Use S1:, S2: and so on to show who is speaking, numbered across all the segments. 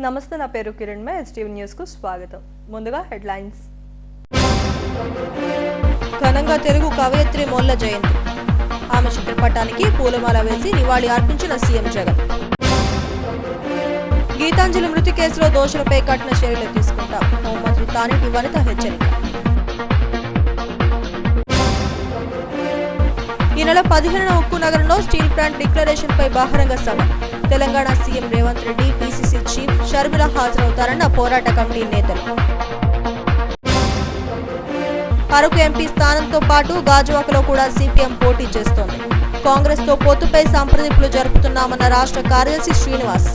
S1: నమస్తే, నా పేరు కిరణ్ మే. ఎస్టీవీ న్యూస్ కు స్వాగతం. ముందుగా హెడ్లైన్స్.
S2: ఘనంగా తెలుగు కవయిత్రి మొల్ల జయంతి. ఆమె చిత్రపటానికి పూలమాల వేసి నివాళి అర్పించిన సీఎం జగన్. గీతాంజలి మృతి కేసులో దోషులపై కఠిన చర్యలు తీసుకుంటాం. హోంమంత్రి తానేటి వనిత హెచ్చరిక. ఈ నెల 15న ఉక్కు నగరంలో స్టీల్ ప్లాంట్ డిక్లరేషన్ పై బహిరంగ సభ. Telangana CM Revanth Reddy, PCC chief Sharmila హాజరవుతారన్న పోరాట కమిటీ నేతలు. అరకు ఎంపీ స్థానంతో పాటు గాజువాకలో కూడా సిపిఎం పోటీ చేస్తోంది. కాంగ్రెస్ తో పొత్తుపై సంప్రదింపులు జరుపుతున్నామన్న రాష్ట్ర కార్యదర్శి శ్రీనివాస్.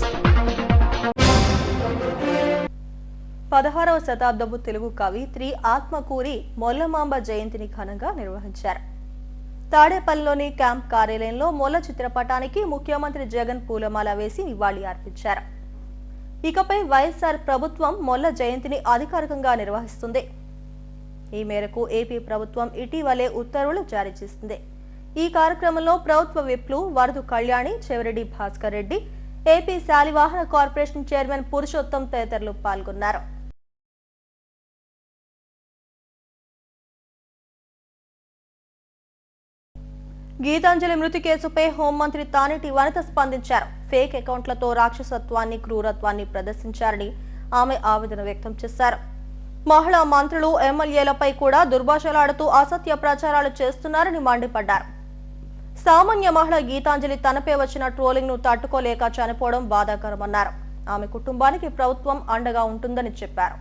S1: 16వ శతాబ్దపు తెలుగు కవయిత్రి ఆత్మకూరి మొల్లమాంబ జయంతిని ఘనంగా నిర్వహించారు. తాడేపల్లిలోని క్యాంప్ కార్యాలయంలో మొల్ల చిత్రపటానికి ముఖ్యమంత్రి జగన్ పూలమాల వేసి నివాళి అర్పించారు. ఇకపై వైఎస్ఆర్ ప్రభుత్వం మొల్ల జయంతిని అధికారికంగా నిర్వహిస్తుంది. ఈ మేరకు ఏపీ ప్రభుత్వం ఇటీవలే ఉత్తర్వులు జారీ చేసింది. ఈ కార్యక్రమంలో ప్రభుత్వ విప్లు Varadu Kalyani, Chevireddy Bhaskar Reddy, AP Shalivahana corporation chairman Purushottam తదితరులు పాల్గొన్నారు. గీతాంజలి మృతి కేసుపై హోంమంత్రి తానేటి వనిత స్పందించారు. ఫేక్ అకౌంట్లతో రాక్షసత్వాన్ని, క్రూరత్వాన్ని ప్రదర్శించారని ఆమె ఆవేదన వ్యక్తం చేశారు. మహిళా మంత్రులు, ఎమ్మెల్యేలపై కూడా దుర్భాషలాడుతూ అసత్య ప్రచారాలు చేస్తున్నారని మండిపడ్డారు. సామాన్య మహిళ గీతాంజలి తనపై వచ్చిన ట్రోలింగ్ ను తట్టుకోలేక చనిపోవడం బాధాకరమన్నారు. ఆమె కుటుంబానికి ప్రభుత్వం అండగా ఉంటుందని చెప్పారు.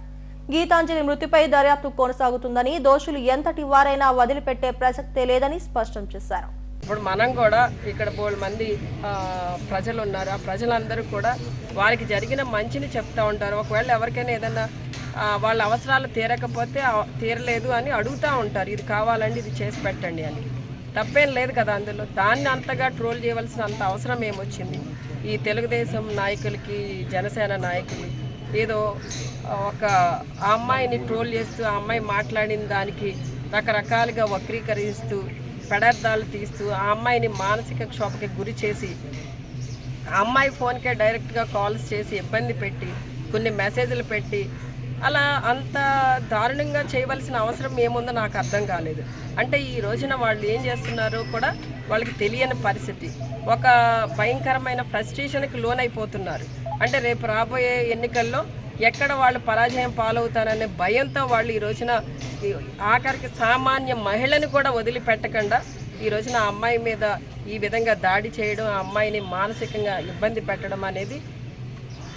S1: గీతాంజలి మృతిపై దర్యాప్తు కొనసాగుతుందని, దోషులు ఎంతటి వారైనా వదిలిపెట్టే ప్రసక్తే లేదని స్పష్టం చేశారు.
S3: ఇప్పుడు మనం కూడా ఇక్కడ బోల్డ్ మంది ప్రజలు ఉన్నారు. ఆ ప్రజలందరూ కూడా వారికి జరిగిన మంచిని చెప్తూ ఉంటారు. ఒకవేళ ఎవరికైనా ఏదైనా వాళ్ళ అవసరాలు తీరలేదు అని అడుగుతూ ఉంటారు. ఇది కావాలండి, ఇది చేసి పెట్టండి అని. తప్పేం లేదు కదా అందులో. దాన్ని అంతగా ట్రోల్ చేయవలసిన అంత అవసరం ఏమొచ్చింది? ఈ తెలుగుదేశం నాయకులకి, జనసేన నాయకులు ఏదో ఒక ఆ అమ్మాయిని ట్రోల్ చేస్తూ, ఆ అమ్మాయి మాట్లాడిన దానికి రకరకాలుగా వక్రీకరిస్తూ, పెడార్థాలు తీస్తూ, ఆ అమ్మాయిని మానసిక క్షోభకి గురి చేసి, ఆ అమ్మాయి ఫోన్కే డైరెక్ట్గా కాల్స్ చేసి ఇబ్బంది పెట్టి, కొన్ని మెసేజ్లు పెట్టి, అలా అంత దారుణంగా చేయవలసిన అవసరం ఏముందో నాకు అర్థం కాలేదు. అంటే ఈ రోజున వాళ్ళు ఏం చేస్తున్నారో కూడా వాళ్ళకి తెలియని పరిస్థితి. ఒక భయంకరమైన ఫ్రస్ట్రేషన్కి లోనైపోతున్నారు. అంటే రేపు రాబోయే ఎన్నికల్లో ఎక్కడ వాళ్ళు పరాజయం పాలవుతారనే భయంతో వాళ్ళు ఈ రోజున ఆఖరికి సామాన్య మహిళని కూడా వదిలిపెట్టకుండా ఈ రోజున ఆ అమ్మాయి మీద ఈ విధంగా దాడి చేయడం, ఆ అమ్మాయిని మానసికంగా ఇబ్బంది పెట్టడం అనేది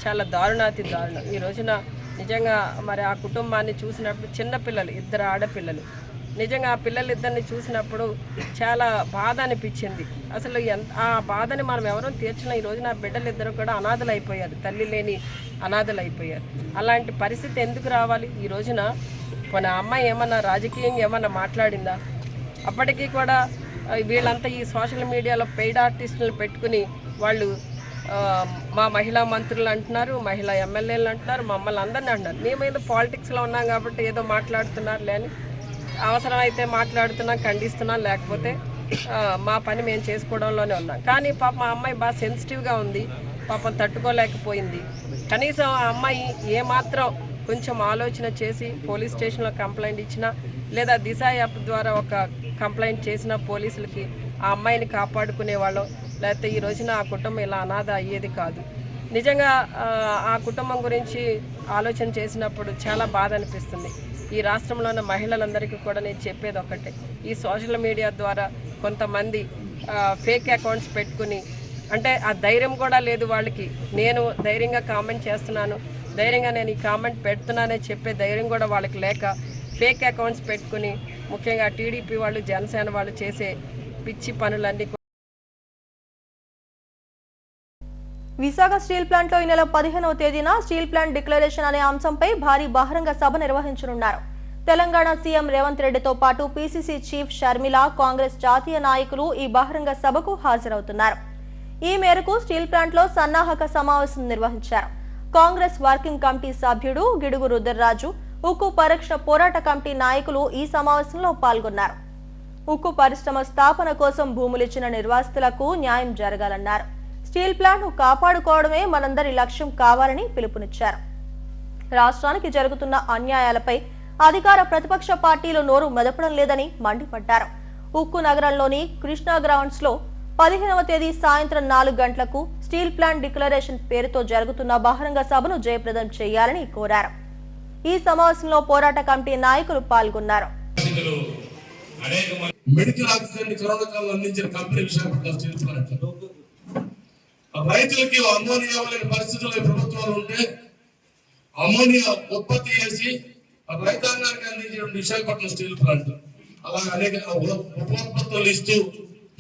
S3: చాలా దారుణాతి దారుణం. ఈ రోజున నిజంగా మరి ఆ కుటుంబాన్ని చూసినప్పుడు, చిన్నపిల్లలు, 2 ఆడపిల్లలు, నిజంగా ఆ పిల్లలిద్దరిని చూసినప్పుడు చాలా బాధ అనిపించింది. అసలు ఆ బాధని మనం ఎవరూ తీర్చిన ఈ రోజున ఆ బిడ్డలిద్దరూ కూడా అనాథలు అయిపోయారు, తల్లి లేని అనాథలు అయిపోయారు. అలాంటి పరిస్థితి ఎందుకు రావాలి? ఈ రోజున మన అమ్మాయి ఏమన్నా రాజకీయంగా ఏమన్నా మాట్లాడిందా? అప్పటికీ కూడా వీళ్ళంతా ఈ సోషల్ మీడియాలో పెయిడ్ ఆర్టిస్టులను పెట్టుకుని వాళ్ళు మా మహిళా మంత్రులు అంటున్నారు, మహిళా ఎమ్మెల్యేలు అంటున్నారు, మమ్మల్ని అందరినీ అంటున్నారు. మేమేదో పాలిటిక్స్లో ఉన్నాం కాబట్టి ఏదో మాట్లాడుతున్నారు లేని, అవసరమైతే మాట్లాడుతున్నాం, ఖండిస్తున్నాం, లేకపోతే మా పని మేము చేసుకోవడంలోనే ఉన్నాం. కానీ పాపం ఆ అమ్మాయి బాగా సెన్సిటివ్గా ఉంది, పాపం తట్టుకోలేకపోయింది. కనీసం ఆ అమ్మాయి ఏమాత్రం కొంచెం ఆలోచన చేసి పోలీస్ స్టేషన్లో కంప్లైంట్ ఇచ్చినా, లేదా దిశ యాప్ ద్వారా ఒక కంప్లైంట్ చేసిన పోలీసులకి ఆ అమ్మాయిని కాపాడుకునేవాళ్ళం, లేకపోతే ఈ రోజున ఆ కుటుంబం ఇలా అనాథ అయ్యేది కాదు. నిజంగా ఆ కుటుంబం గురించి ఆలోచన చేసినప్పుడు చాలా బాధ అనిపిస్తుంది. ఈ రాష్ట్రంలో ఉన్న మహిళలందరికీ కూడా నేను చెప్పేది ఒకటే, ఈ సోషల్ మీడియా ద్వారా కొంతమంది ఫేక్ అకౌంట్స్ పెట్టుకుని, అంటే ఆ ధైర్యం కూడా లేదు వాళ్ళకి. నేను ధైర్యంగా కామెంట్ చేస్తున్నాను, ధైర్యంగా నేను ఈ కామెంట్ పెడుతున్నానని చెప్పే ధైర్యం కూడా వాళ్ళకి లేక ఫేక్ అకౌంట్స్ పెట్టుకుని, ముఖ్యంగా టీడీపీ వాళ్ళు, జనసేన వాళ్ళు చేసే పిచ్చి పనులన్నీ.
S1: విశాఖ స్టీల్ ప్లాంట్ లో ఈ నెల 15వ తేదీన స్టీల్ ప్లాంట్ డిక్లరేషన్ అనే అంశంపై భారీ బహిరంగ సభ నిర్వహించనున్నారు. తెలంగాణ సీఎం రేవంత్ రెడ్డితో పాటు పీసీసీ చీఫ్ షర్మిల, కాంగ్రెస్ జాతీయ నాయకులు ఈ బహిరంగ సభకు హాజరవుతున్నారు. ఈ మేరకు స్టీల్ ప్లాంట్ లో సన్నాహక సమావేశం నిర్వహించారు. కాంగ్రెస్ వర్కింగ్ కమిటీ సభ్యుడు గిడుగు రుద్రరాజు, ఉక్కు పరిరక్షణ పోరాట కమిటీ నాయకులు ఈ సమావేశంలో పాల్గొన్నారు. ఉక్కు పరిశ్రమ స్థాపన కోసం భూములిచ్చిన నిర్వాసితులకు న్యాయం జరగాలన్నారు. స్టీల్ ప్లాంట్ను కాపాడుకోవడమే మనందరి లక్ష్యం కావాలని పిలుపునిచ్చారు. రాష్ట్రానికి జరుగుతున్న అన్యాయాలపై అధికార ప్రతిపక్ష పార్టీలు నోరు మెదపడం లేదని మండిపడ్డారు. ఉక్కు నగరంలోని కృష్ణా గ్రౌండ్స్ లో 15వ తేదీ సాయంత్రం 4 గంటలకు స్టీల్ ప్లాంట్ డిక్లరేషన్ పేరుతో జరుగుతున్న బహిరంగ సభను జయప్రదం చేయాలని కోరారు. ఈ సమావేశంలో పోరాట కమిటీ నాయకులు పాల్గొన్నారు.
S4: మెడికల్ ఆక్సిజన్ కరోనా కాలంలో అందించిన కంపెనీ విశాఖపట్నం స్టీల్ ప్లాంట్ రైతులకి అమ్మోనియా లేని పరిస్థితుల్లో ప్రభుత్వాలు ఉంటే అమ్మోనియా ఉత్పత్తి చేసి రైతాంగానికి అందించిన విశాఖపట్నం స్టీల్ ప్లాంట్ అలాగే అనేక ఉపోత్పత్తులు ఇస్తూ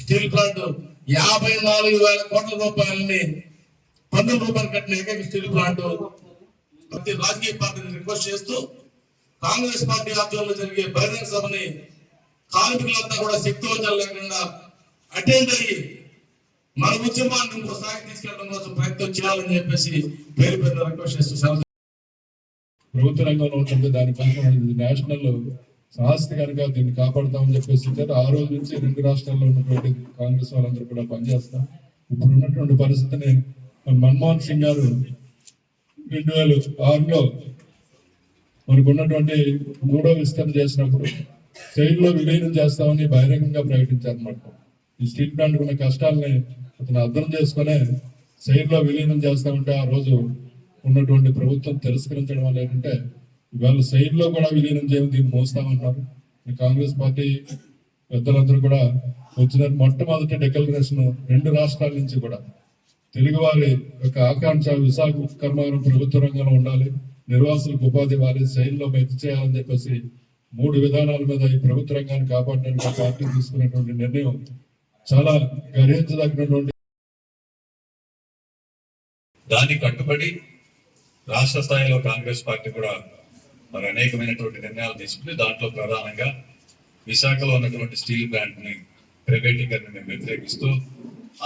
S4: స్టీల్ ప్లాంట్ 54,000 కోట్ల రూపాయలని పన్నుల రూపాయలు కట్టిన ఏకైక స్టీల్ ప్లాంట్. ప్రతి రాజకీయ పార్టీని రిక్వెస్ట్ చేస్తూ కాంగ్రెస్ పార్టీ ఆధ్వర్యంలో జరిగే బహిరంగ సభని కార్మికులంతా కూడా శక్తివంతం లేకుండా అటెండ్ అయ్యి మన ఉద్యమాన్ని ఇంకో స్థాయికి తీసుకెళ్ళడం కోసం ప్రయత్నం చేయాలని చెప్పేసి పేరు పేరు రిక్వెస్ట్ చేస్తూ
S5: ప్రభుత్వ రంగంలో ఉంటుంది. దానికోసం నేషనల్ సాహసి కనుక దీన్ని కాపాడుతామని చెప్పేసి ఆ రోజు నుంచి 2 రాష్ట్రాల్లో ఉన్నటువంటి కాంగ్రెస్ వాళ్ళందరూ కూడా పనిచేస్తాం. ఇప్పుడు ఉన్నటువంటి పరిస్థితిని మన్మోహన్ సింగ్ గారు 2006లో మనకు ఉన్నటువంటి 3వ విస్తరణ చేసినప్పుడు శైలిలో విలీనం చేస్తామని బహిరంగంగా ప్రకటించారన్నమాట. ఈ స్టీల్ ప్లాంట్ ఉన్న కష్టాలని అతను అర్థం చేసుకునే శైలిలో విలీనం చేస్తామంటే ఆ రోజు ఉన్నటువంటి ప్రభుత్వం తిరస్కరించడం వల్ల ఏంటంటే ఇవాళ శైలిలో కూడా విలీనం చేయడం దీన్ని మోస్తామన్నారు. కాంగ్రెస్ పార్టీ పెద్దలందరూ కూడా వచ్చిన మొట్టమొదటి డిక్లరేషన్ 2 రాష్ట్రాల నుంచి కూడా తెలుగువారి యొక్క ఆకాంక్ష విశాఖ కర్మాగారం ప్రభుత్వ రంగంలో ఉండాలి, నిర్వాసులకు ఉపాధి ఇవ్వాలి, శైలిలో మెచ్చి చేయాలని చెప్పేసి 3 విధానాల మీద ఈ ప్రభుత్వ రంగాన్ని కాపాడడానికి పార్టీ తీసుకున్నటువంటి నిర్ణయం చాలా గర్హించదగినటువంటి.
S6: దాన్ని కట్టుబడి రాష్ట్ర స్థాయిలో కాంగ్రెస్ పార్టీ కూడా మరి అనేకమైనటువంటి నిర్ణయాలు తీసుకుని దాంట్లో ప్రధానంగా విశాఖలో ఉన్నటువంటి స్టీల్ ప్లాంట్ ని ప్రైవేటీకరణ వ్యతిరేకిస్తూ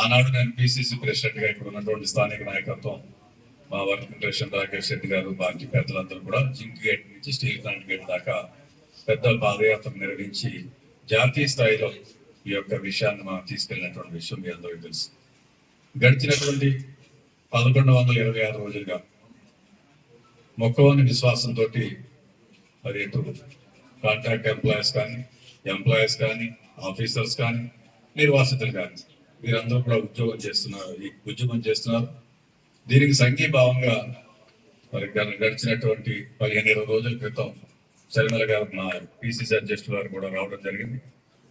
S6: ఆనాడు నేను పిసిసి ప్రెసిడెంట్ గా ఇక్కడ ఉన్నటువంటి స్థానిక నాయకత్వం మా వర్కింగ్ ప్రెసిడెంట్ రాకేష్ రెడ్డి గారు పార్టీ పెద్దలందరూ కూడా జింక్ గేట్ నుంచి స్టీల్ ప్లాంట్ గేట్ దాకా పెద్ద పాదయాత్ర నిర్వహించి జాతీయ స్థాయిలో ఈ యొక్క విషయాన్ని మనం తీసుకెళ్ళినటువంటి విషయం మీ అందరికీ తెలుసు. గడిచినటువంటి 1126 రోజులుగా మొక్కవని విశ్వాసంతో మరి కాంట్రాక్ట్ ఎంప్లాయీస్ కానీ ఆఫీసర్స్ కానీ నిర్వాసితులు కానీ వీరందరూ కూడా ఉద్యోగం చేస్తున్నారు. దీనికి సంఘీభావంగా మరి గడిచినటువంటి 15-20 రోజుల క్రితం శర్మిల గారు మా పిసిసి అధ్యక్షులు వారు కూడా రావడం జరిగింది.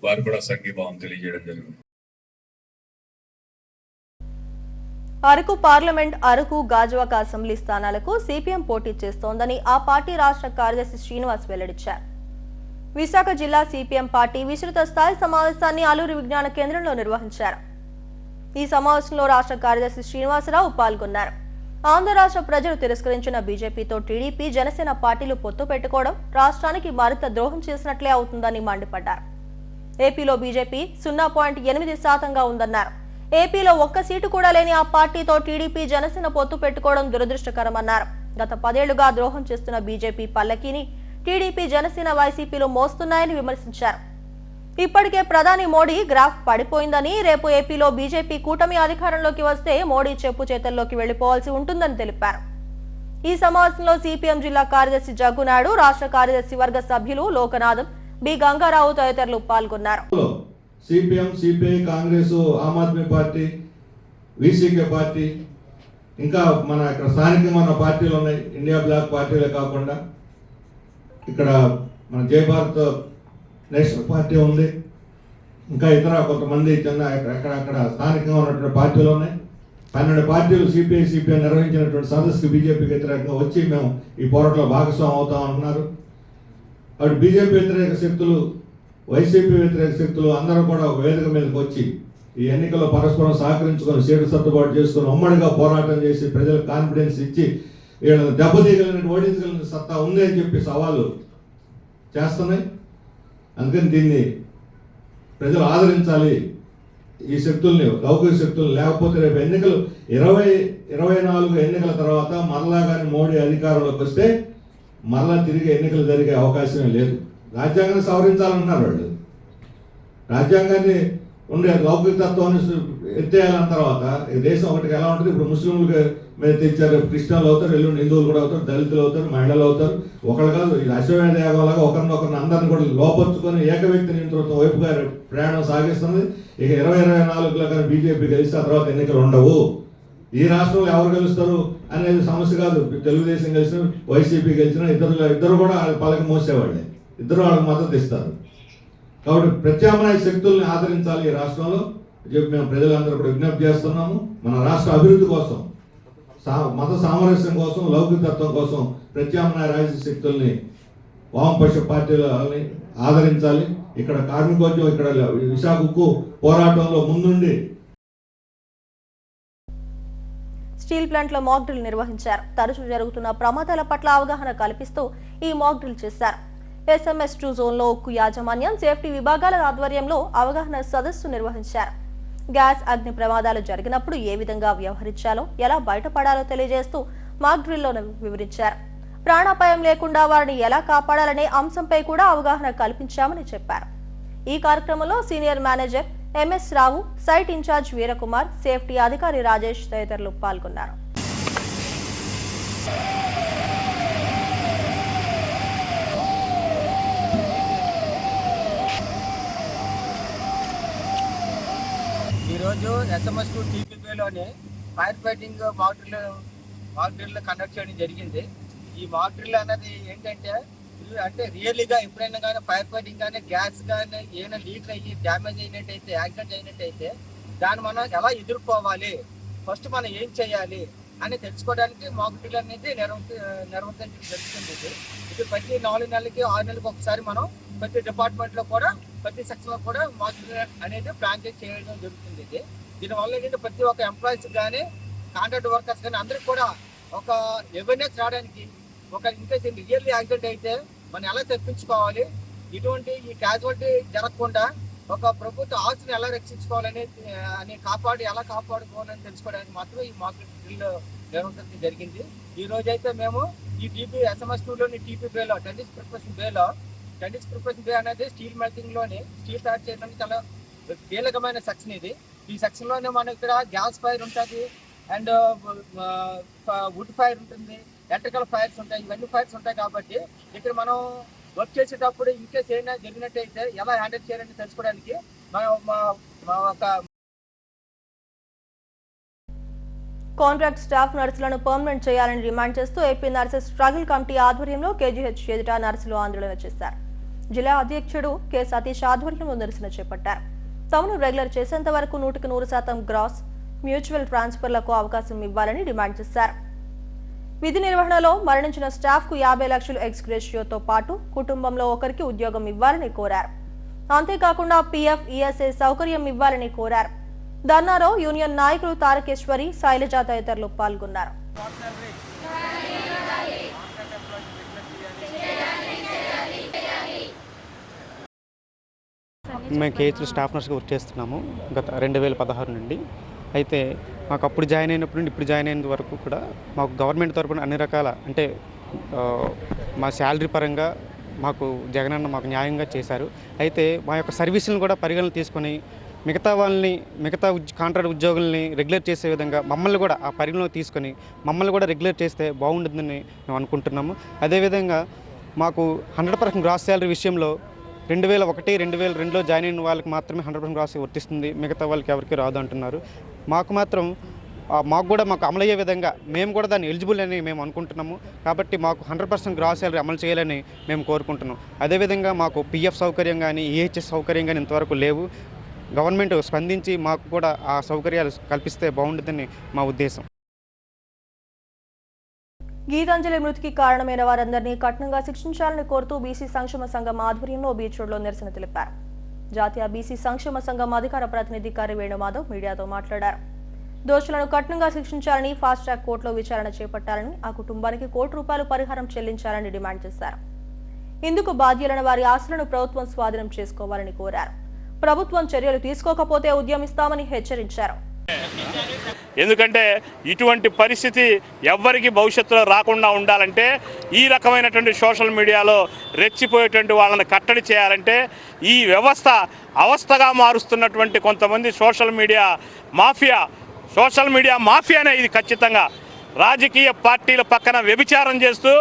S6: వారు కూడా సంఘీభావం తెలియజేయడం జరిగింది.
S1: అరకు పార్లమెంట్, అరకు గాజువాక అసెంబ్లీ స్థానాలకు సిపిఎం పోటీ చేస్తోందని ఆ పార్టీ రాష్ట్ర కార్యదర్శి శ్రీనివాస్ వెల్లడించారు. విశాఖ జిల్లా సిపిఎం పార్టీ విస్తృత స్థాయి సమావేశాన్ని అల్లూరి విజ్ఞాన కేంద్రంలో నిర్వహించారు. ఈ సమావేశంలో రాష్ట్ర కార్యదర్శి శ్రీనివాసరావు పాల్గొన్నారు. ఆంధ్ర రాష్ట్ర ప్రజలు తిరస్కరించిన బీజేపీతో టీడీపీ, జనసేన పార్టీలు పొత్తు పెట్టుకోవడం రాష్ట్రానికి మరింత ద్రోహం చేసినట్లే అవుతుందని మండిపడ్డారు. ఏపీలో బీజేపీ 0.8% ఉందన్నారు. ఏపీలో ఒక్క సీటు కూడా లేని ఆ పార్టీతో టీడీపీ, జనసేన పొత్తు పెట్టుకోవడం దురదృష్టకరమన్నారు. గత 10 ఏళ్లుగా ద్రోహం చేస్తున్న బీజేపీ పల్లకీని టీడీపీ, జనసేన, వైసీపీలు మోస్తున్నాయని విమర్శించారు. ఇప్పటికే ప్రధాని మోడీ గ్రాఫ్ పడిపోయిందని, రేపు ఏపీలో బీజేపీ కూటమి అధికారంలోకి వస్తే మోడీ చెప్పు చేతల్లోకి వెళ్లిపోవాల్సి ఉంటుందని తెలిపారు. ఈ సమావేశంలో సిపిఎం జిల్లా కార్యదర్శి జగ్గునాయుడు, రాష్ట్ర కార్యదర్శి వర్గ సభ్యులు లోకనాథం, బి గంగారావు తదితరులు పాల్గొన్నారు.
S7: CPM, CPI, Congress, Aam Aadmi party, VCK party, ఇంకా మన ఇక్కడ స్థానికంగా ఉన్న పార్టీలు ఉన్నాయి. ఇండియా బ్లాక్ పార్టీలే కాకుండా ఇక్కడ మన జై భారత్ నేషనల్ పార్టీ ఉంది. ఇంకా ఇతర కొంతమంది చిన్న అక్కడ స్థానికంగా ఉన్నటువంటి పార్టీలు ఉన్నాయి. 12 పార్టీలు సిపిఐ, సిపిఎం నిర్వహించినటువంటి సదస్సుకి బీజేపీకి వ్యతిరేకంగా వచ్చి మేము ఈ పోరాటంలో భాగస్వామి అవుతాం అంటున్నారు. అటు బీజేపీ వ్యతిరేక శక్తులు, వైసీపీ వ్యతిరేక శక్తులు అందరూ కూడా ఒక వేదిక మీదకి వచ్చి ఈ ఎన్నికల్లో పరస్పరం సహకరించుకొని సీటు సర్దుబాటు చేసుకొని ఉమ్మడిగా పోరాటం చేసి ప్రజలకు కాన్ఫిడెన్స్ ఇచ్చి వీళ్ళని దెబ్బతీయగలిగిన, ఓడించగలిగిన సత్తా ఉంది అని చెప్పి సవాళ్ళు చేస్తున్నాయి. అందుకని దీన్ని ప్రజలు ఆదరించాలి. ఈ శక్తుల్ని, లౌకిక శక్తులు. లేకపోతే రేపు ఎన్నికలు 2024 ఎన్నికల తర్వాత మరలా కానీ మోడీ అధికారంలోకి వస్తే మరలా తిరిగి ఎన్నికలు జరిగే అవకాశమే లేదు. రాజ్యాంగాన్ని సవరించాలన్నారు వాళ్ళు. రాజ్యాంగాన్ని ఉండే లౌకికతత్వాన్ని ఎత్తేయాలన్న తర్వాత ఈ దేశం ఒకటికి ఎలా ఉంటుంది. ఇప్పుడు ముస్లింలకు మీద తెచ్చారు, క్రిస్టియన్లు అవుతారు, ఎల్లుండి హిందువులు కూడా అవుతారు, దళితులు అవుతారు, మహిళలు అవుతారు. ఒకళ్ళు కాదు, ఇది అశ్వమేధ యాగంలాగా ఒకరినొకరిని అందరిని కూడా లోపరుచుకొని ఏకవ్యక్తి నియంత్రణ వైపుగా ప్రయాణం సాగిస్తుంది. ఇక 2024లో కానీ బీజేపీ గెలిస్తే ఆ తర్వాత ఎన్నికలు ఉండవు. ఈ రాష్ట్రంలో ఎవరు గెలుస్తారు అనేది సమస్య కాదు. తెలుగుదేశం గెలిచిన, వైసీపీ గెలిచిన ఇద్దరు కూడా పలక మోసేవాళ్ళే, ఇద్దరు వాళ్ళకి మద్దతు ఇస్తారు. కాబట్టి ప్రత్యామ్నాయ శక్తుల్ని ఆదరించాలి ఈ రాష్ట్రంలో చెప్పి మేము ప్రజలందరూ కూడా విజ్ఞప్తి చేస్తున్నాము. మన రాష్ట్ర అభివృద్ధి కోసం, మత సామరస్యం కోసం, లౌకికతత్వం కోసం ప్రత్యామ్నాయ రాజకీయ శక్తుల్ని వామపక్ష పార్టీలని ఆదరించాలి. ఇక్కడ కార్మికోద్యమం, ఇక్కడ విశాఖ ఉక్కు పోరాటంలో ముందుండి
S1: స్టీల్ ప్లాంట్ లో మాక్ డ్రిల్ నిర్వహించారు. తరచూ జరుగుతున్న ప్రమాదాల పట్ల అవగాహన కల్పిస్తూ ఈ మాక్ డ్రిల్ చేశారు. SMS2 జోన్లో ఉక్కు యాజమాన్యం, సేఫ్టీ విభాగాల ఆధ్వర్యంలో అవగాహన సదస్సు నిర్వహించారు. గ్యాస్ అగ్ని ప్రమాదాలు జరిగినప్పుడు ఏ విధంగా వ్యవహరించాలో, ఎలా బయటపడాలో తెలియజేస్తూ మాక్ డ్రిల్లో వివరించారు. ప్రాణాపాయం లేకుండా వారిని ఎలా కాపాడాలనే అంశంపై కూడా అవగాహన కల్పించామని చెప్పారు. ఈ కార్యక్రమంలో senior manager MS Rao, site incharge Veerakumar, safety అధికారి రాజేష్ తదితరులు పాల్గొన్నారు.
S8: ఈరోజు SMS2 TPPలోని fire fighting mock drill conduct చేయడం జరిగింది. ఈ మాక్ డ్రిల్ అనేది ఏంటంటే రియల్లీగా ఎప్పుడైనా కానీ ఫైర్ ఫైటింగ్ కానీ గ్యాస్ కానీ ఏమైనా లీక్ అయ్యి డ్యామేజ్ అయినట్టయితే, యాక్సిడెంట్ అయినట్టయితే దాన్ని మనం ఎలా ఎదుర్కోవాలి, ఫస్ట్ మనం ఏం చేయాలి అని తెలుసుకోవడానికి మాక్ డ్రిల్ అనేది నిర్వర్తించడం జరుగుతుంది. ఇది ప్రతి 4 నెలలకి 6 నెలలకి ఒకసారి మనం ప్రతి డిపార్ట్మెంట్లో కూడా, ప్రతి సెక్షన్లో కూడా మాక్ డ్రిల్ అనేది ప్లాన్ చేయడం జరుగుతుంది. దీనివల్ల ఏంటంటే ప్రతి ఒక్క ఎంప్లాయీస్ కానీ, కాంట్రాక్ట్ వర్కర్స్ కానీ అందరికి కూడా ఒక అవేర్నెస్ రావడానికి, ఒక ఇన్కేస్ రియల్లీ యాక్సిడెంట్ అయితే మనం ఎలా తప్పించుకోవాలి, ఇటువంటి ఈ క్యాజువాలిటీ జరగకుండా ఒక ప్రభుత్వ ఆస్తిని ఎలా రక్షించుకోవాలని ఎలా కాపాడుకోవాలని తెలుసుకోవడానికి మాత్రం ఈ మాక్ డ్రిల్ నిర్వహించడం జరిగింది. ఈ రోజు అయితే మేము ఈ SMS2లోని TPBలో టెన్నిస్ ప్రిపరేషన్ బే అనేది స్టీల్ మెల్టింగ్ లోని స్టీల్ తయారు చేయడానికి చాలా కీలకమైన సెక్షన్ ఇది. ఈ సెక్షన్ లోనే మనం ఇక్కడ గ్యాస్ ఫైర్ ఉంటుంది, అండ్ వుడ్ ఫైర్ ఉంటుంది, ఎలక్ట్రికల్ ఫైర్స్ ఉంటాయి, ఇవన్నీ ఫైర్స్ ఉంటాయి. కాబట్టి ఇక్కడ మనం వర్క్ చేసేటప్పుడు ఇన్కేస్ ఏమైనా జరిగినట్టయితే ఎలా హ్యాండిల్ చేయాలని తెలుసుకోవడానికి
S1: కాంట్రాక్ట్ స్టాఫ్ నర్సులను పర్మనెంట్ చేయాలని డిమాండ్ చేస్తూ ఏపీ నర్సెస్ స్ట్రగుల్ కమిటీ ఆధ్వర్యంలో KGH ఎదుట నర్సులు ఆందోళన చేశారు. జిల్లా అధ్యక్షుడు K సతీష్ ఆధ్వర్యంలో నిరసన చేపట్టారు. తమను రెగ్యులర్ చేసేంత వరకు 100% గ్రాస్ మ్యూచువల్ ట్రాన్స్ఫర్లకు అవకాశం ఇవ్వాలని డిమాండ్ చేశారు. విధి నిర్వహణలో మరణించిన స్టాఫ్ కు 50 లక్షలు ఎక్స్గ్రేషియోతో పాటు కుటుంబంలో ఒకరికి ఉద్యోగం ఇవ్వాలని కోరారు. అంతేకాకుండా PF, ESA సౌకర్యం ఇవ్వాలని కోరారు. ధర్నాలో యూనియన్ నాయకులు తారకేశ్వరి, శైలజ తదితరులు పాల్గొన్నారు.
S9: మేము KH స్టాఫ్ నర్స్గా వర్క్ చేస్తున్నాము గత 2016 నుండి. అయితే మాకు అప్పుడు జాయిన్ అయినప్పుడు నుండి ఇప్పుడు జాయిన్ అయినంత వరకు కూడా మాకు గవర్నమెంట్ తరపున అన్ని రకాల మా శాలరీ పరంగా మాకు జగనన్న మాకు న్యాయంగా చేశారు. అయితే మా యొక్క సర్వీసులను కూడా పరిగణన తీసుకొని మిగతా కాంట్రాక్ట్ ఉద్యోగుల్ని రెగ్యులర్ చేసే విధంగా మమ్మల్ని కూడా ఆ పరిగణలో తీసుకొని మమ్మల్ని కూడా రెగ్యులర్ చేస్తే బాగుంటుందని మేము అనుకుంటున్నాము. అదేవిధంగా మాకు 100% గ్రాస్ శాలరీ విషయంలో 2001, 2002లో జాయిన్ అయిన వాళ్ళకి మాత్రమే 100% గ్రాస్ వర్తిస్తుంది, మిగతా వాళ్ళకి ఎవరికి రాదు అంటున్నారు. మాకు అమలయ్యే విధంగా మేము కూడా దాన్ని ఎలిజిబుల్ అని మేము అనుకుంటున్నాము. కాబట్టి మాకు 100% గ్రాస్ శాలరీ అమలు చేయాలని మేము కోరుకుంటున్నాం. అదేవిధంగా మాకు PF సౌకర్యం కానీ, EHS సౌకర్యం కానీ ఇంతవరకు లేవు. గవర్నమెంట్ స్పందించి మాకు కూడా ఆ సౌకర్యాలు కల్పిస్తే బాగుంటుందని మా ఉద్దేశం.
S1: గీతాంజలి మృతికి కారణమైన వారందరినీ కఠినంగా శిక్షించాలని కోరుతూ బీసీ సంక్షేమ సంఘం ఆధ్వర్యంలో బీచ్ రోడ్లో నిరసన తెలిపారు. జాతీయ బీసీ సంక్షేమ సంఘం అధికార ప్రతినిధి కర్రి వేణుమాధవ్ మీడియాతో మాట్లాడారు. దోషులను కఠినంగా శిక్షించాలని, ఫాస్ట్ ట్రాక్ కోర్టులో విచారణ చేపట్టాలని, ఆ కుటుంబానికి ₹1 కోటి పరిహారం చెల్లించాలని డిమాండ్ చేశారు. ఇందుకు బాధ్యులైన వారి ఆస్తులను ప్రభుత్వం స్వాధీనం చేసుకోవాలని కోరారు. ప్రభుత్వం చర్యలు తీసుకోకపోతే ఉద్యమిస్తామని హెచ్చరించారు.
S10: ఎందుకంటే ఇటువంటి పరిస్థితి ఎవ్వరికి భవిష్యత్తులో రాకుండా ఉండాలంటే ఈ రకమైనటువంటి సోషల్ మీడియాలో రెచ్చిపోయేటువంటి వాళ్ళని కట్టడి చేయాలంటే ఈ వ్యవస్థ అవస్థగా మారుస్తున్నటువంటి కొంతమంది సోషల్ మీడియా మాఫియానే ఇది ఖచ్చితంగా రాజకీయ పార్టీల పక్కన వ్యభిచారం చేస్తూ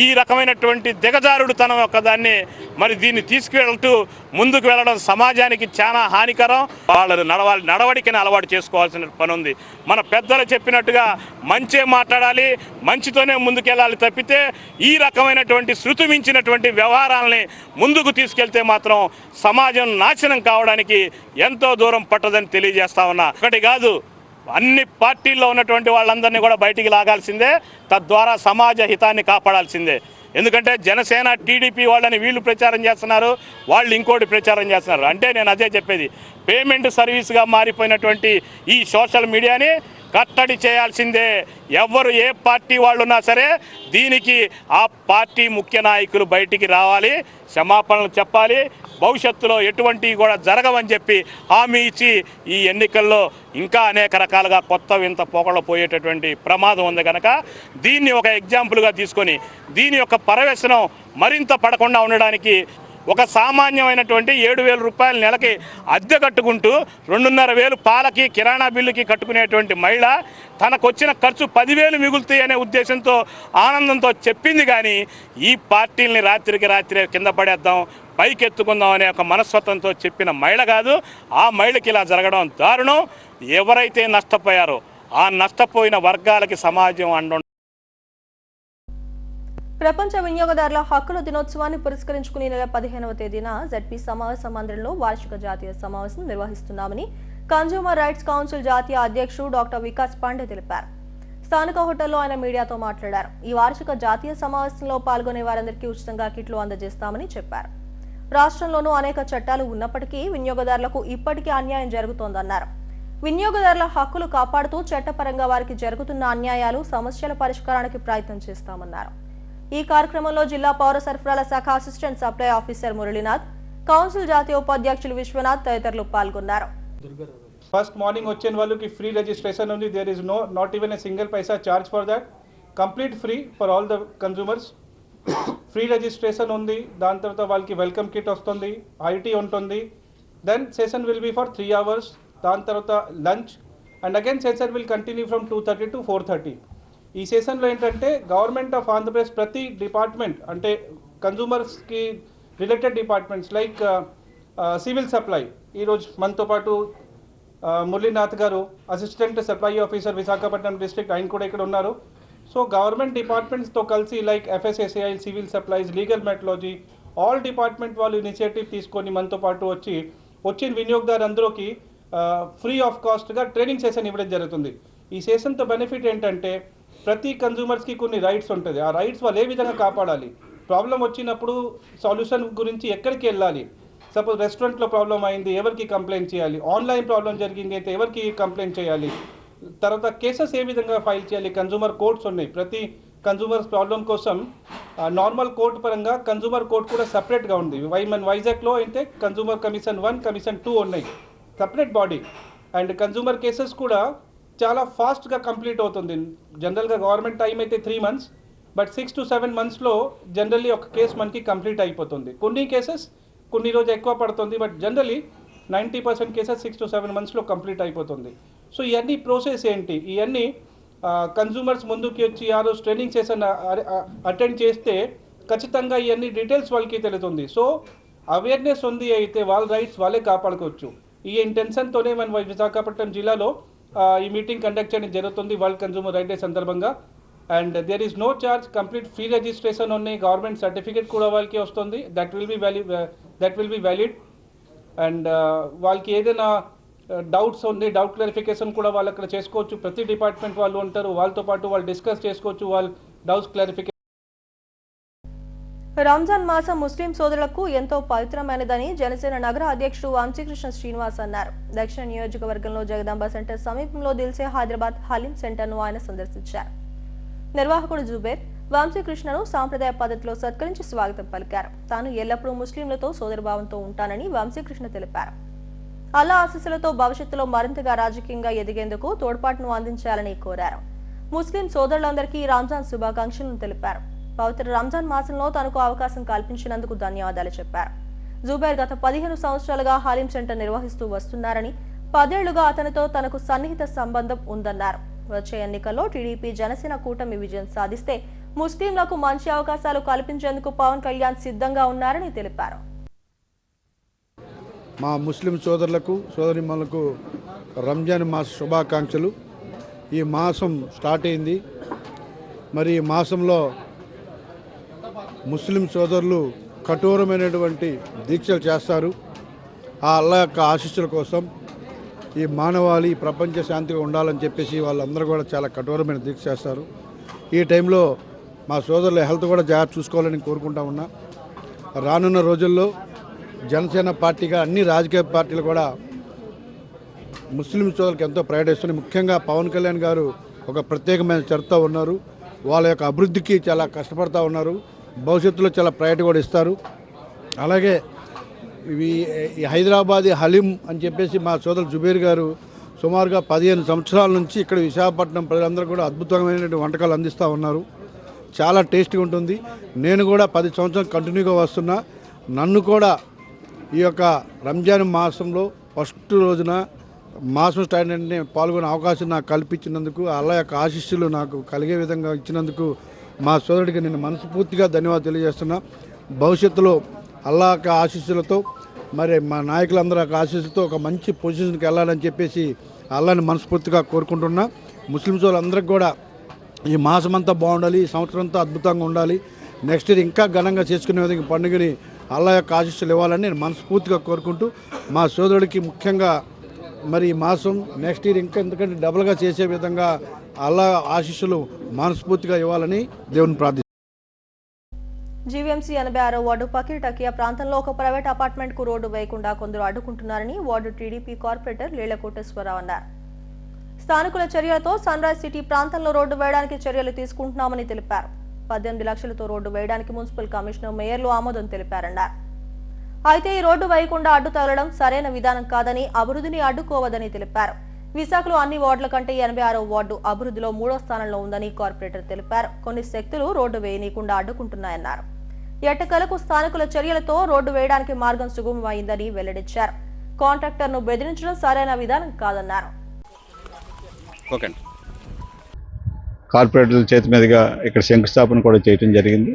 S10: ఈ రకమైనటువంటి దిగజారుడుతనం యొక్క దాన్ని మరి దీన్ని తీసుకువెళ్తూ ముందుకు వెళ్ళడం సమాజానికి చాలా హానికరం. వాళ్ళని నడవడికని అలవాటు చేసుకోవాల్సిన పని ఉంది. మన పెద్దలు చెప్పినట్టుగా మంచే మాట్లాడాలి, మంచితోనే ముందుకెళ్ళాలి తప్పితే ఈ రకమైనటువంటి శృతి మించినటువంటి వ్యవహారాలని ముందుకు తీసుకెళ్తే మాత్రం సమాజం నాశనం కావడానికి ఎంతో దూరం పట్టదని తెలియజేస్తా ఉన్నా. ఒకటి కాదు, అన్ని పార్టీల్లో ఉన్నటువంటి వాళ్ళందరినీ కూడా బయటికి లాగాల్సిందే, తద్వారా సమాజ హితాన్ని కాపాడాల్సిందే. ఎందుకంటే జనసేన టీడీపీ వాళ్ళని వీళ్ళు ప్రచారం చేస్తున్నారు, వాళ్ళు ఇంకోటి ప్రచారం చేస్తున్నారు. అంటే నేను అదే చెప్పేది, పేమెంట్ సర్వీస్గా మారిపోయినటువంటి ఈ సోషల్ మీడియాని కట్టడి చేయాల్సిందే. ఎవరు ఏ పార్టీ వాళ్ళు ఉన్నా సరే దీనికి ఆ పార్టీ ముఖ్య నాయకులు బయటికి రావాలి, క్షమాపణలు చెప్పాలి, భవిష్యత్తులో ఎటువంటివి కూడా జరగవని చెప్పి హామీ ఇచ్చి ఈ ఎన్నికల్లో ఇంకా అనేక రకాలుగా కొత్త వింత పోకళ్ళు పోయేటటువంటి ప్రమాదం ఉంది కనుక దీన్ని ఒక ఎగ్జాంపుల్గా తీసుకొని దీని యొక్క పరవ్యసనం మరింత పడకుండా ఉండడానికి ఒక సామాన్యమైనటువంటి 7,000 రూపాయల నెలకి అద్దె కట్టుకుంటూ 2,500 పాలకి కిరాణా బిల్లుకి కట్టుకునేటువంటి మహిళ తనకొచ్చిన ఖర్చు 10,000 మిగులుతాయి అనే ఉద్దేశంతో ఆనందంతో చెప్పింది. కానీ ఈ పార్టీల్ని రాత్రికి రాత్రే కింద పడేద్దాం, పైకెత్తుకుందాం అనే ఒక మనస్తత్వంతో చెప్పిన మహిళ కాదు. ఆ మహిళకి ఇలా జరగడం దారుణం. ఎవరైతే నష్టపోయారో ఆ నష్టపోయిన వర్గాలకి సమాజం అండ.
S1: ప్రపంచ వినియోగదారుల హక్కుల దినోత్సవాన్ని పురస్కరించుకుని నెల 15వ తేదీన జెడ్పీ సమావేశ మందిరంలో వార్షిక జాతీయ సమావేశం నిర్వహిస్తున్నామని కన్జ్యూమర్ రైట్స్ కౌన్సిల్ జాతీయ అధ్యక్షుడు డాక్టర్ వికాస్ పాండే తెలిపారు. స్థానిక హోటల్లో ఆయన మీడియాతో మాట్లాడారు. ఈ వార్షిక జాతీయ సమావేశంలో పాల్గొనే వారందరికీ ఉచితంగా కిట్లు అందజేస్తామని చెప్పారు. రాష్ట్రంలోనూ అనేక చట్టాలు ఉన్నప్పటికీ వినియోగదారులకు ఇప్పటికీ అన్యాయం జరుగుతోందన్నారు. వినియోగదారుల హక్కులు కాపాడుతూ చట్టపరంగా వారికి జరుగుతున్న అన్యాయాలు, సమస్యల పరిష్కారానికి ప్రయత్నం చేస్తామన్నారు. ఈ కార్యక్రమంలో జిల్లా పౌర సరఫరాల శాఖ assistant supply officer Muralinath, council జాతీయ ఉపాధ్యక్షులు విశ్వనాథ్ తదితరులు పాల్గొన్నారు.
S11: ఫస్ట్ మార్నింగ్ వచ్చిన వాళ్ళకి ఫ్రీ రిజిస్ట్రేషన్ ఉంది. There is not even a single paisa charge for that. Complete free for all the consumers. Free registration ఉంది. దాని తర్వాత వాళ్ళకి వెల్కమ్ కిట్ వస్తుంది, ఐటీ ఉంటుంది. Then session will be for 3 hours. దాని తర్వాత lunch and again session will continue from 2:30 to 4:30. ఈ సెషన్లో ఏంటంటే గవర్నమెంట్ ఆఫ్ ఆంధ్రప్రదేశ్ ప్రతి డిపార్ట్మెంట్ అంటే కన్జ్యూమర్స్కి related departments like civil supply, ఈరోజు మనతో పాటు మురళీనాథ్ గారు assistant supply officer Visakhapatnam district, ఆయన కూడా ఇక్కడ ఉన్నారు. సో గవర్నమెంట్ డిపార్ట్మెంట్స్తో కలిసి like FSSAI, civil supplies, legal metrology, all department వాళ్ళు ఇనిషియేటివ్ తీసుకొని మనతో పాటు వచ్చిన వినియోగదారు అందరికీ ఫ్రీ ఆఫ్ కాస్ట్గా ట్రైనింగ్ సెషన్ ఇవ్వడం జరుగుతుంది. ఈ సెషన్తో బెనిఫిట్ ఏంటంటే ప్రతి కన్జ్యూమర్స్కి కొన్ని రైట్స్ ఉంటుంది. ఆ రైట్స్ వాళ్ళు ఏ విధంగా కాపాడాలి, ప్రాబ్లం వచ్చినప్పుడు సొల్యూషన్ గురించి ఎక్కడికి వెళ్ళాలి, సపోజ్ రెస్టారెంట్లో ప్రాబ్లం అయింది ఎవరికి కంప్లైంట్ చేయాలి, ఆన్లైన్ ప్రాబ్లం జరిగింది అయితే ఎవరికి కంప్లైంట్ చేయాలి, తర్వాత కేసెస్ ఏ విధంగా ఫైల్ చేయాలి. కన్జ్యూమర్ కోర్ట్స్ ఉన్నాయి. ప్రతి కన్జ్యూమర్స్ ప్రాబ్లం కోసం నార్మల్ కోర్టు పరంగా కన్జ్యూమర్ కోర్ట్ కూడా సపరేట్గా ఉంది. వైజాగ్లో అయితే కన్జ్యూమర్ కమిషన్ 1, కమిషన్ 2 ఉన్నాయి, separate body. And consumer cases కూడా చాలా ఫాస్ట్గా కంప్లీట్ అవుతుంది. జనరల్గా గవర్నమెంట్ టైం అయితే 3 months, బట్ 6 to 7 monthsలో జనరల్లీ ఒక కేసు మనకి కంప్లీట్ అయిపోతుంది. కొన్ని కేసెస్ కొన్ని రోజు ఎక్కువ పడుతుంది, బట్ జనరల్లీ 90% కేసెస్ 6 to 7 monthsలో కంప్లీట్ అయిపోతుంది. సో ఇవన్నీ ప్రాసెస్ ఏంటి, ఇవన్నీ కన్జ్యూమర్స్ ముందుకి వచ్చి ఆ రోజు ట్రైనింగ్ సెషన్ అటెండ్ చేస్తే ఖచ్చితంగా ఇవన్నీ డీటెయిల్స్ వాళ్ళకి తెలుస్తుంది. సో అవేర్నెస్ ఉంది అయితే వాళ్ళ రైట్స్ వాళ్ళే కాపాడుకోవచ్చు. ఈ ఇంటెన్షన్తోనే మన విశాఖపట్నం జిల్లాలో ఈ మీటింగ్ కండక్ట్ చేయడం జరుగుతుంది వరల్డ్ కన్జ్యూమర్ రైట్ డే సందర్భంగా. And there is no charge, complete free registration ఉన్నాయి. గవర్నమెంట్ సర్టిఫికేట్ కూడా వాళ్ళకి వస్తుంది, that will be valid. And వాళ్ళకి ఏదైనా డౌట్స్ ఉంది, డౌట్ క్లారిఫికేషన్ కూడా వాళ్ళు అక్కడ చేసుకోవచ్చు. ప్రతి డిపార్ట్మెంట్ వాళ్ళు ఉంటారు, వాళ్ళతో పాటు వాళ్ళు డిస్కస్ చేసుకోవచ్చు వాళ్ళ డౌట్స్ క్లారిఫికేషన్.
S1: రంజాన్ మాసం ముస్లిం సోదరులకు ఎంతో పవిత్రమైనదని జనసేన నగర అధ్యక్షుడు వంశీకృష్ణ శ్రీనివాస్ అన్నారు. దక్షిణ నియోజకవర్గంలో జగదాంబ సెంటర్ సమీపంలో దిల్సే హైదరాబాద్ హలీం సెంటర్ను ఆయన సందర్శించారు. నిర్వాహకుడు జుబేర్ వంశీకృష్ణను సాంప్రదాయ పద్ధతిలో సత్కరించి స్వాగతం పలికారు. తాను ఎల్లప్పుడూ ముస్లింలతో సోదరభావంతో ఉంటానని వంశీకృష్ణ తెలిపారు. అల్లా ఆశీస్సులతో భవిష్యత్తులో మరింతగా రాజకీయంగా ఎదిగేందుకు తోడ్పాటును అందించాలని కోరారు. ముస్లిం సోదరులందరికీ రంజాన్ శుభాకాంక్షలను తెలిపారు. పవిత్ర రంజాన్ మాసంలో తనకు అవకాశం కల్పించినందుకు ధన్యవాదాలు చెప్పారు. జుబైర్ గత 15 సంవత్సరాలుగా హలీం సెంటర్ నిర్వహిస్తూ వస్తున్నారని, 10 ఏళ్లుగా అతనితో తనకు సన్నిహిత సంబంధం ఉందన్నారు. వచ్చే ఎన్నికల్లో టీడీపీ జనసేన కూటమి విజయం సాధిస్తే ముస్లింలకు మంచి అవకాశాలు కల్పించేందుకు పవన్ కళ్యాణ్ సిద్ధంగా ఉన్నారని తెలిపారు.
S12: మా ముస్లిం సోదరులకు సోదరిమణులకు రంజాన్ మాస శుభాకాంక్షలు. ఈ మాసం స్టార్ట్ అయింది. మరి ఈ మాసంలో ముస్లిం సోదరులు కఠోరమైనటువంటి దీక్షలు చేస్తారు. ఆ అల్లా యొక్క ఆశీస్సుల కోసం ఈ మానవాళి ప్రపంచ శాంతిగా ఉండాలని చెప్పేసి వాళ్ళందరూ కూడా చాలా కఠోరమైన దీక్ష చేస్తారు. ఈ టైంలో మా సోదరుల హెల్త్ కూడా జాగ్రత్త చూసుకోవాలని కోరుకుంటా ఉన్నా. రానున్న రోజుల్లో జనసేన పార్టీగా అన్ని రాజకీయ పార్టీలు కూడా ముస్లిం సోదరులకు ఎంతో ప్రయాణిస్తున్నాయి. ముఖ్యంగా పవన్ కళ్యాణ్ గారు ఒక ప్రత్యేకమైన చర్చతో ఉన్నారు. వాళ్ళ యొక్క అభివృద్ధికి చాలా కష్టపడుతూ ఉన్నారు. భవిష్యత్తులో చాలా ప్రయారిటీ కూడా ఇస్తారు. అలాగే ఈ హైదరాబాద్ హలీం అని చెప్పేసి మా సోదరుడు జుబేర్ గారు సుమారుగా 15 సంవత్సరాల నుంచి ఇక్కడ విశాఖపట్నం ప్రజలందరూ కూడా అద్భుతమైనటువంటి వంటకాలు అందిస్తూ ఉన్నారు. చాలా టేస్టీగా ఉంటుంది. నేను కూడా 10 సంవత్సరాలు కంటిన్యూగా వస్తున్నా. నన్ను కూడా ఈ యొక్క రంజాన్ మాసంలో ఫస్ట్ రోజున మాసం స్టార్ట్ అంటే పాల్గొనే అవకాశం నాకు కల్పించినందుకు, అల్లా యొక్క ఆశీస్సులు నాకు కలిగే విధంగా ఇచ్చినందుకు మా సోదరుడికి నేను మనస్ఫూర్తిగా ధన్యవాదాలు తెలియజేస్తున్నా. భవిష్యత్తులో అల్లా యొక్క ఆశీస్సులతో మరి మా నాయకులందరూ యొక్క ఆశీస్సులతో ఒక మంచి పొజిషన్కి వెళ్ళాలని చెప్పేసి అల్లాని మనస్ఫూర్తిగా కోరుకుంటున్నా. ముస్లిం సోదరులందరికీ కూడా ఈ మాసం అంతా బాగుండాలి, ఈ సంవత్సరం అంతా అద్భుతంగా ఉండాలి, నెక్స్ట్ ఇయర్ ఇంకా ఘనంగా చేసుకునే విధంగా పండుగని అల్లా యొక్క ఆశీస్సులు ఇవ్వాలని నేను మనస్ఫూర్తిగా కోరుకుంటూ మా సోదరుడికి ముఖ్యంగా మరి ఈ మాసం నెక్స్ట్ ఇయర్ ఇంకా ఎందుకంటే డబుల్గా చేసే విధంగా అల్లా ఆశీస్సులు మనస్ఫూర్తిగా ఇవ్వాలని దేవుని ప్రార్థిస్తున్నాను.
S1: జీవీఎంసీ 86వ వార్డు పకీటకియా ప్రాంతంలో ఒక ప్రైవేట్ అపార్ట్మెంట్ కు రోడ్డు వేయకుండా కొందరు అడ్డుకుంటున్నారని వార్డు టీడీపీ కార్పొరేటర్ లీల కోటేశ్వరరావు అన్నారు. స్థానికుల చర్యలతో సన్ రైజ్ సిటీ ప్రాంతంలో రోడ్డు వేయడానికి చర్యలు తీసుకుంటున్నామని తెలిపారు. 18 లక్షలతో రోడ్డు వేయడానికి మున్సిపల్ కమిషనర్ మేయర్లు ఆమోదం తెలిపారన్నారు. అయితే ఈ రోడ్డు వేయకుండా అడ్డు తగలడం సరైన విధానం కాదని, అభివృద్ధిని అడ్డుకోవదని తెలిపారు. విశాఖలో అన్ని వార్డుల కంటే 86వ వార్డు అభివృద్ధిలో 3వ స్థానంలో ఉందని కార్పొరేటర్ తెలిపారు. కొన్ని శక్తులు రోడ్డు వేయనీయకుండా అడ్డుకుంటున్నాయన్నారు. ఎట్టకేలకు స్థానికుల చర్యలతో రోడ్డు వేయడానికి మార్గం సుగమమైందని వెల్లడించారు. కాంట్రాక్టర్ను బెదిరించడం సరైన విధానం కాదన్నారు.
S13: కార్పొరేటర్ల చేతి మీదుగా ఇక్కడ శంకుస్థాపన కూడా చేయడం జరిగింది.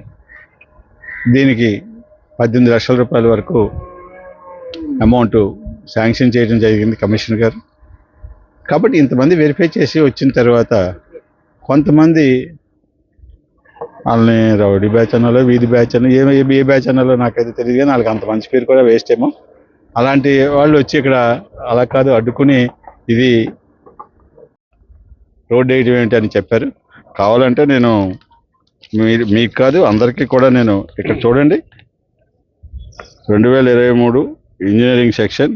S13: దీనికి 18 లక్షల రూపాయల వరకు అమౌంట్ శాంక్షన్ చేయడం జరిగింది కమిషనర్ గారు. కాబట్టి ఇంతమంది వెరిఫై చేసి వచ్చిన తర్వాత కొంతమంది వాళ్ళని రౌడీ బ్యాచ్ అన్నాలో వీధి బ్యాచ్ అన్న ఏ బ్యాచ్ అన్నాలో నాకైతే తెలియదు, కానీ వాళ్ళకి అంత మంచి పేరు కూడా వేస్ట్ ఏమో. అలాంటి వాళ్ళు వచ్చి ఇక్కడ అలా కాదు అడ్డుకుని ఇది రోడ్ వేయడం ఏంటి అని చెప్పారు. కావాలంటే నేను మీకు కాదు అందరికీ కూడా నేను ఇక్కడ చూడండి 2023 engineering section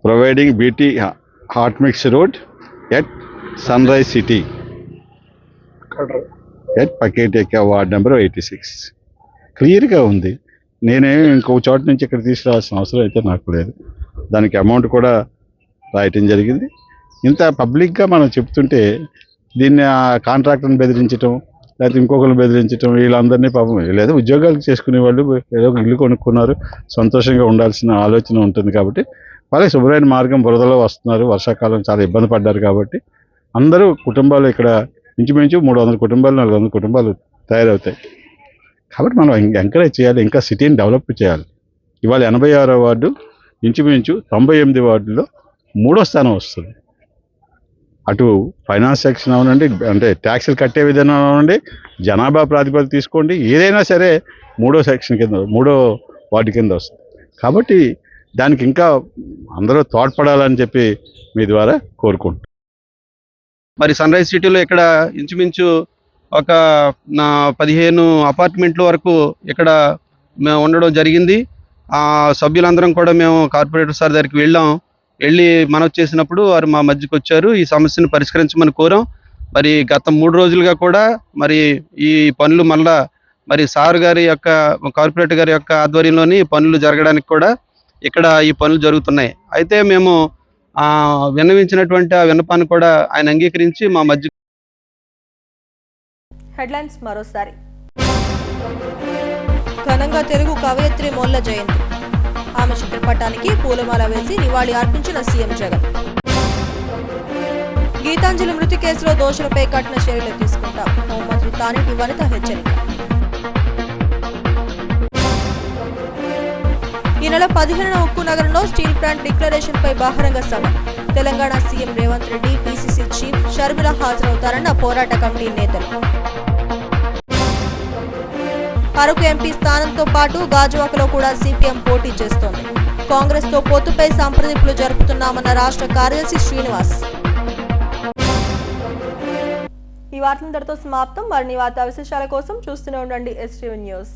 S13: providing BT hot mix road at sunrise city at పకేటేకా వార్డ్ నెంబర్ 86 క్లియర్గా ఉంది. నేనేమి ఇంకో చోట నుంచి ఇక్కడ తీసుకురావాల్సిన అవసరం అయితే నాకు లేదు. దానికి అమౌంట్ కూడా రాయటం జరిగింది. ఇంత పబ్లిక్గా మనం చెప్తుంటే దీన్ని ఆ కాంట్రాక్టర్ని బెదిరించడం లేకపోతే ఇంకొకరిని బెదిరించడం వీళ్ళందరినీ పాపం లేదా ఉద్యోగాలు చేసుకునే వాళ్ళు ఏదో ఒక ఇల్లు కొనుక్కున్నారు, సంతోషంగా ఉండాల్సిన ఆలోచన ఉంటుంది. కాబట్టి వాళ్ళకి శుభ్రమైన మార్గం బురదలో వస్తున్నారు. వర్షాకాలం చాలా ఇబ్బంది పడ్డారు. కాబట్టి అందరూ కుటుంబాలు ఇక్కడ ఇంచుమించు 300 కుటుంబాలు 400 కుటుంబాలు తయారవుతాయి. కాబట్టి మనం ఎంకరేజ్ చేయాలి, ఇంకా సిటీని డెవలప్ చేయాలి. ఇవాళ 86వ వార్డు ఇంచుమించు 98 వార్డుల్లో 3వ స్థానం వస్తుంది. అటు ఫైనాన్స్ సెక్షన్ అవనండి, అంటే ట్యాక్సులు కట్టే విధానం అవనండి, జనాభా ప్రాతిపదిక తీసుకోండి, ఏదైనా సరే 3వ సెక్షన్ కింద 3వ వార్డు కింద వస్తుంది. కాబట్టి దానికి ఇంకా అందరూ తోడ్పడాలని చెప్పి మీ ద్వారా కోరుకుంటున్నాను.
S14: మరి సన్ రైజ్ సిటీలో ఇక్కడ ఇంచుమించు ఒక 15 అపార్ట్మెంట్ల వరకు ఇక్కడ మేము ఉండడం జరిగింది. ఆ సభ్యులందరం కూడా మేము కార్పొరేటర్ సార్ దగ్గరికి వెళ్ళి మనవి చేసినప్పుడు వారు మా మధ్యకి వచ్చారు. ఈ సమస్యను పరిష్కరించమని కోరాం. మరి గత 3 రోజులుగా కూడా మరి ఈ పనులు మళ్ళా మరి సార్ గారి యొక్క కార్పొరేటర్ గారి యొక్క ఆధ్వర్యంలోని పనులు జరగడానికి కూడా ఇక్కడ ఈ పనులు జరుగుతున్నాయి. అయితే మేము విన్నవించినటువంటి ఆ విన్నపాన్ని కూడా ఆయన అంగీకరించి మా మధ్య
S1: హెడ్లైన్స్ మరోసారి.
S2: ఘనంగా తెలుగు కవయిత్రి మొల్ల జయంతి. ఆమె చిత్రపటానికి పూలమాల వేసి నివాళి అర్పించిన సీఎం జగన్. గీతాంజలి మృతి కేసులో దోషులపై కఠిన చర్యలు తీసుకుంటాం. హోంమంత్రి తానేటి వనిత హెచ్చరిక. ఈ నెల 15న ఉక్కు నగరంలో స్టీల్ ప్లాంట్ డిక్లరేషన్ పై బహిరంగ సభ. Telangana CM Revanth Reddy, PCC chief Sharmila హాజరవుతారన్న పోరాట కమిటీ నేతలు. అరకు ఎంపీ స్థానంతో పాటు గాజువాకలో కూడా సిపిఎం పోటీ చేస్తోంది. కాంగ్రెస్ తో పొత్తుపై సంప్రదింపులు జరుపుతున్నామన్న రాష్ట్ర కార్యదర్శి శ్రీనివాస్.
S1: ఈ వార్తలందరితో సమాప్తం. మరిన్ని వార్తా విశేషాల కోసం చూస్తూనే ఉండండి STV న్యూస్.